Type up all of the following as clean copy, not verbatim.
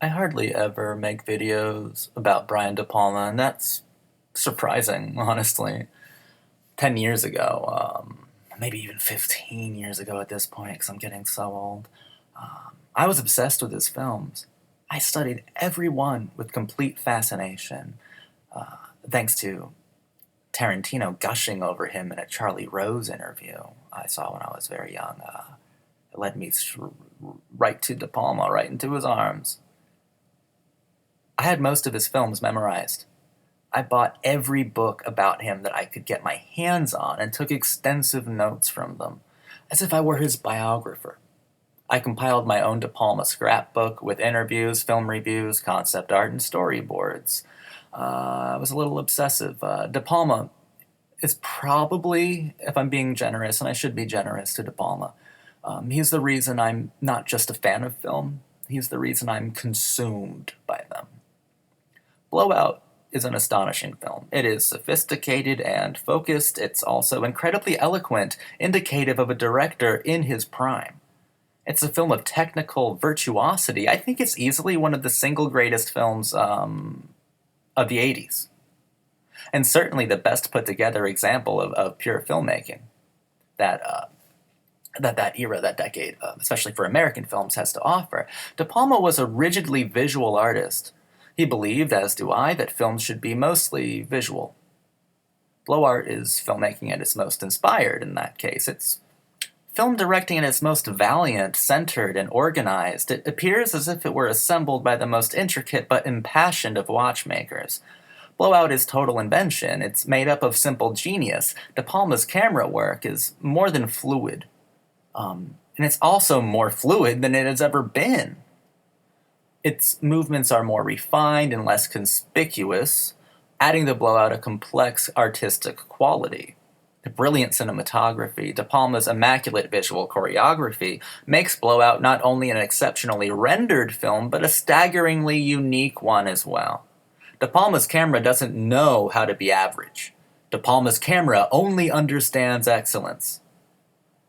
I hardly ever make videos about Brian De Palma, and that's surprising, honestly. 10 years ago, maybe even 15 years ago at this point, because I'm getting so old, I was obsessed with his films. I studied every one with complete fascination, thanks to Tarantino gushing over him in a Charlie Rose interview I saw when I was very young. It led me right to De Palma, right into his arms. I had most of his films memorized. I bought every book about him that I could get my hands on and took extensive notes from them, as if I were his biographer. I compiled my own De Palma scrapbook with interviews, film reviews, concept art, and storyboards. I was a little obsessive. De Palma is probably, if I'm being generous, and I should be generous to De Palma, he's the reason I'm not just a fan of film, he's the reason I'm consumed by them. Blowout is an astonishing film. It is sophisticated and focused. It's also incredibly eloquent, indicative of a director in his prime. It's a film of technical virtuosity. I think it's easily one of the single greatest films of the 80s. And certainly the best put together example of pure filmmaking that era, that decade, especially for American films, has to offer. De Palma was a rigidly visual artist. He believed, as do I, that films should be mostly visual. Blow art is filmmaking at its most inspired in that case. It's film directing at its most valiant, centered, and organized. It appears as if it were assembled by the most intricate but impassioned of watchmakers. Blowout is total invention. It's made up of simple genius. De Palma's camera work is more than fluid. And it's also more fluid than it has ever been. Its movements are more refined and less conspicuous, adding to Blowout a complex artistic quality. The brilliant cinematography, De Palma's immaculate visual choreography, makes Blowout not only an exceptionally rendered film, but a staggeringly unique one as well. De Palma's camera doesn't know how to be average. De Palma's camera only understands excellence.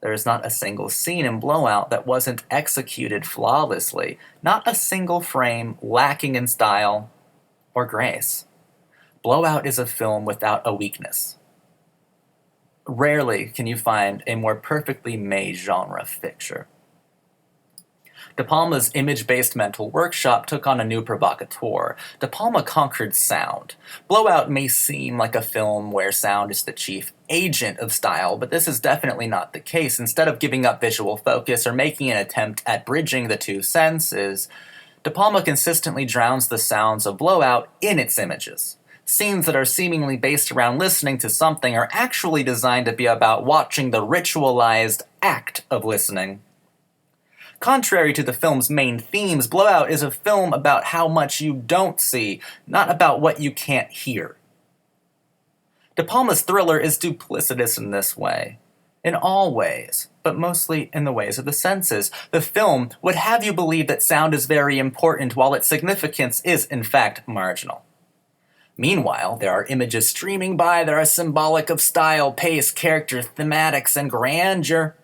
There is not a single scene in Blowout that wasn't executed flawlessly, not a single frame lacking in style or grace. Blowout is a film without a weakness. Rarely can you find a more perfectly made genre fixture. De Palma's image-based mental workshop took on a new provocateur. De Palma conquered sound. Blowout may seem like a film where sound is the chief agent of style, but this is definitely not the case. Instead of giving up visual focus or making an attempt at bridging the two senses, De Palma consistently drowns the sounds of Blowout in its images. Scenes that are seemingly based around listening to something are actually designed to be about watching the ritualized act of listening. Contrary to the film's main themes, Blowout is a film about how much you don't see, not about what you can't hear. De Palma's thriller is duplicitous in this way. In all ways, but mostly in the ways of the senses. The film would have you believe that sound is very important while its significance is, in fact, marginal. Meanwhile, there are images streaming by that are symbolic of style, pace, character, thematics, and grandeur.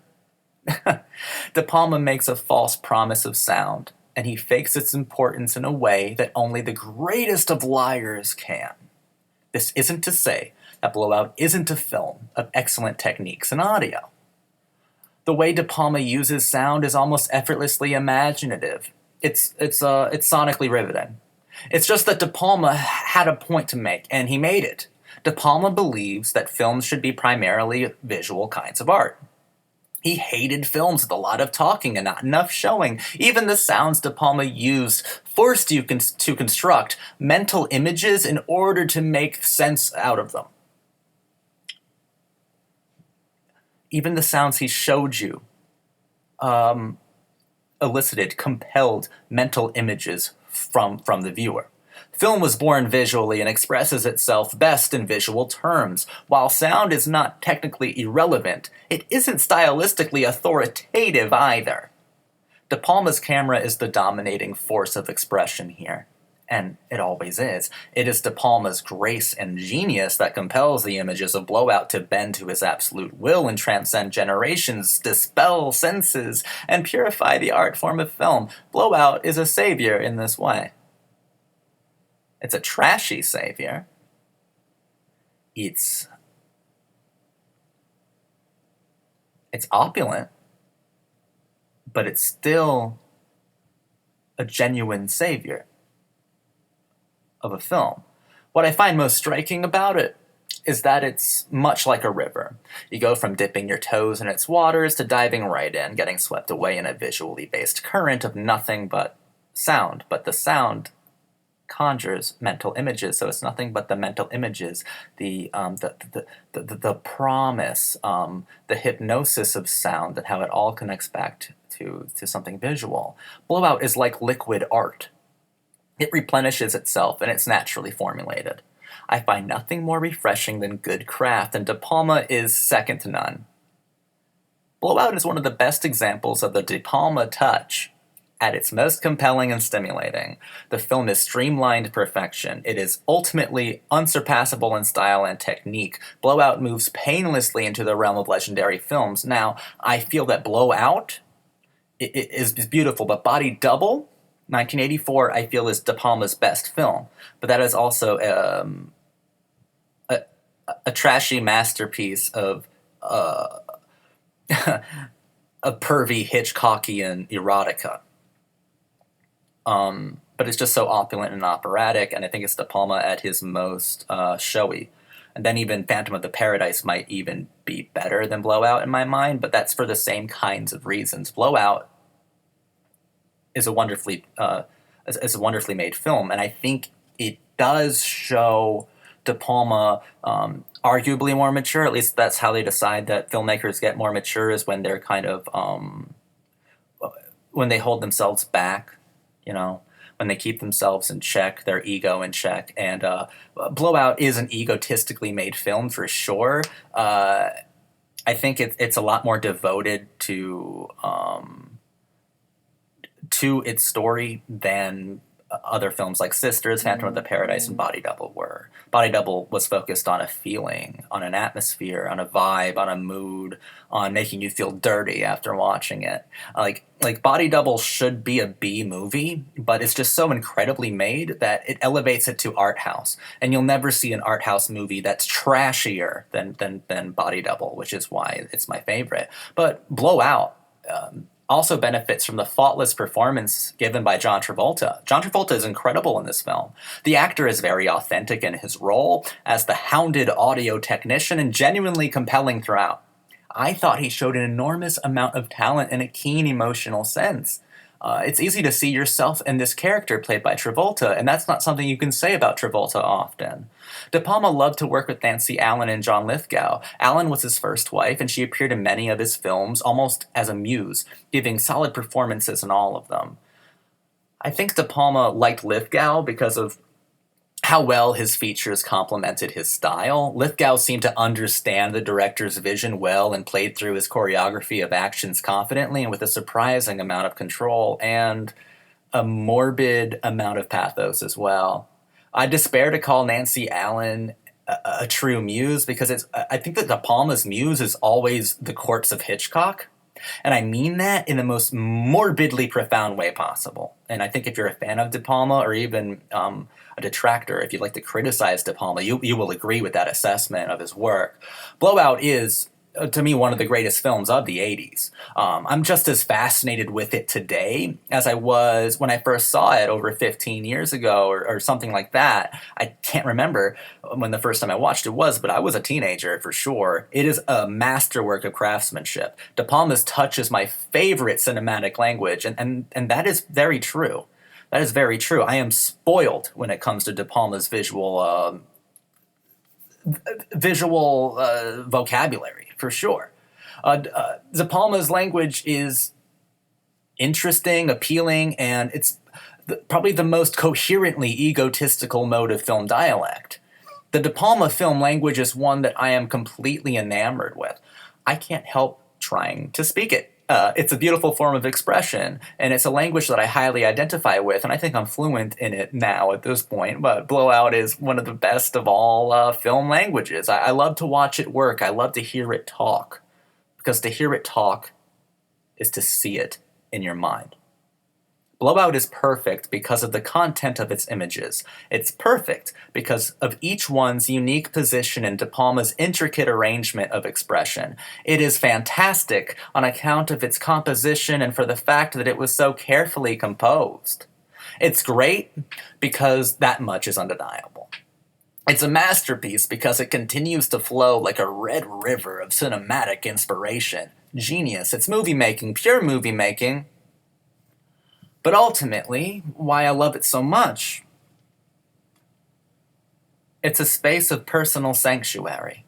De Palma makes a false promise of sound, and he fakes its importance in a way that only the greatest of liars can. This isn't to say that Blowout isn't a film of excellent techniques in audio. The way De Palma uses sound is almost effortlessly imaginative. It's sonically riveting. It's just that De Palma had a point to make, and he made it. De Palma believes that films should be primarily visual kinds of art. He hated films with a lot of talking and not enough showing. Even the sounds De Palma used forced you to construct mental images in order to make sense out of them. Even the sounds he showed you elicited, compelled mental images from the viewer. Film was born visually and expresses itself best in visual terms. While sound is not technically irrelevant, it isn't stylistically authoritative either. De Palma's camera is the dominating force of expression here, and it always is. It is De Palma's grace and genius that compels the images of Blowout to bend to his absolute will and transcend generations, dispel senses, and purify the art form of film. Blowout is a savior in this way. It's a trashy savior. It's opulent, but it's still a genuine savior of a film. What I find most striking about it is that it's much like a river. You go from dipping your toes in its waters to diving right in, getting swept away in a visually based current of nothing but sound. But the sound conjures mental images, so it's nothing but the mental images, the promise, the hypnosis of sound, and how it all connects back to something visual. Blowout is like liquid art. It replenishes itself, and it's naturally formulated. I find nothing more refreshing than good craft, and De Palma is second to none. Blowout is one of the best examples of the De Palma touch at its most compelling and stimulating. The film is streamlined perfection. It is ultimately unsurpassable in style and technique. Blowout moves painlessly into the realm of legendary films. Now, I feel that Blowout is beautiful, but Body Double, 1984, I feel is De Palma's best film. But that is also a trashy masterpiece of a pervy Hitchcockian erotica. But it's just so opulent and operatic, and I think it's De Palma at his most showy. And then even Phantom of the Paradise might even be better than Blowout in my mind, but that's for the same kinds of reasons. Blowout is a wonderfully made film, and I think it does show De Palma arguably more mature. At least that's how they decide that filmmakers get more mature, is when they're kind of when they hold themselves back, when they keep themselves in check, their ego in check. And Blowout is an egotistically made film for sure. I think it's a lot more devoted to its story than other films like Sisters, Phantom of the Paradise, and Body Double were. Body Double was focused on a feeling, on an atmosphere, on a vibe, on a mood, on making you feel dirty after watching it. Like Body Double should be a B movie, but it's just so incredibly made that it elevates it to art house. And you'll never see an art house movie that's trashier than Body Double, which is why it's my favorite. But Blowout also benefits from the faultless performance given by John Travolta. John Travolta is incredible in this film. The actor is very authentic in his role as the hounded audio technician and genuinely compelling throughout. I thought he showed an enormous amount of talent and a keen emotional sense. It's easy to see yourself in this character played by Travolta, and that's not something you can say about Travolta often. De Palma loved to work with Nancy Allen and John Lithgow. Allen was his first wife, and she appeared in many of his films almost as a muse, giving solid performances in all of them. I think De Palma liked Lithgow because of how well his features complemented his style. Lithgow seemed to understand the director's vision well and played through his choreography of actions confidently and with a surprising amount of control and a morbid amount of pathos as well. I despair to call Nancy Allen a true muse because I think that De Palma's muse is always the corpse of Hitchcock. And I mean that in the most morbidly profound way possible. And I think if you're a fan of De Palma or even a detractor, if you'd like to criticize De Palma, you will agree with that assessment of his work. Blowout is, to me, one of the greatest films of the 80s. I'm just as fascinated with it today as I was when I first saw it over 15 years ago or something like that. I can't remember when the first time I watched it was, but I was a teenager for sure. It is a masterwork of craftsmanship. De Palma's touch is my favorite cinematic language, and that is very true. That is very true. I am spoiled when it comes to De Palma's visual vocabulary, for sure. De Palma's language is interesting, appealing, and it's probably the most coherently egotistical mode of film dialect. The De Palma film language is one that I am completely enamored with. I can't help trying to speak it. It's a beautiful form of expression, and it's a language that I highly identify with, and I think I'm fluent in it now at this point. But Blowout is one of the best of all film languages. I love to watch it work. I love to hear it talk, because to hear it talk is to see it in your mind. Blowout is perfect because of the content of its images. It's perfect because of each one's unique position and De Palma's intricate arrangement of expression. It is fantastic on account of its composition and for the fact that it was so carefully composed. It's great because that much is undeniable. It's a masterpiece because it continues to flow like a red river of cinematic inspiration. Genius. It's movie making, pure movie making. But ultimately, why I love it so much, it's a space of personal sanctuary.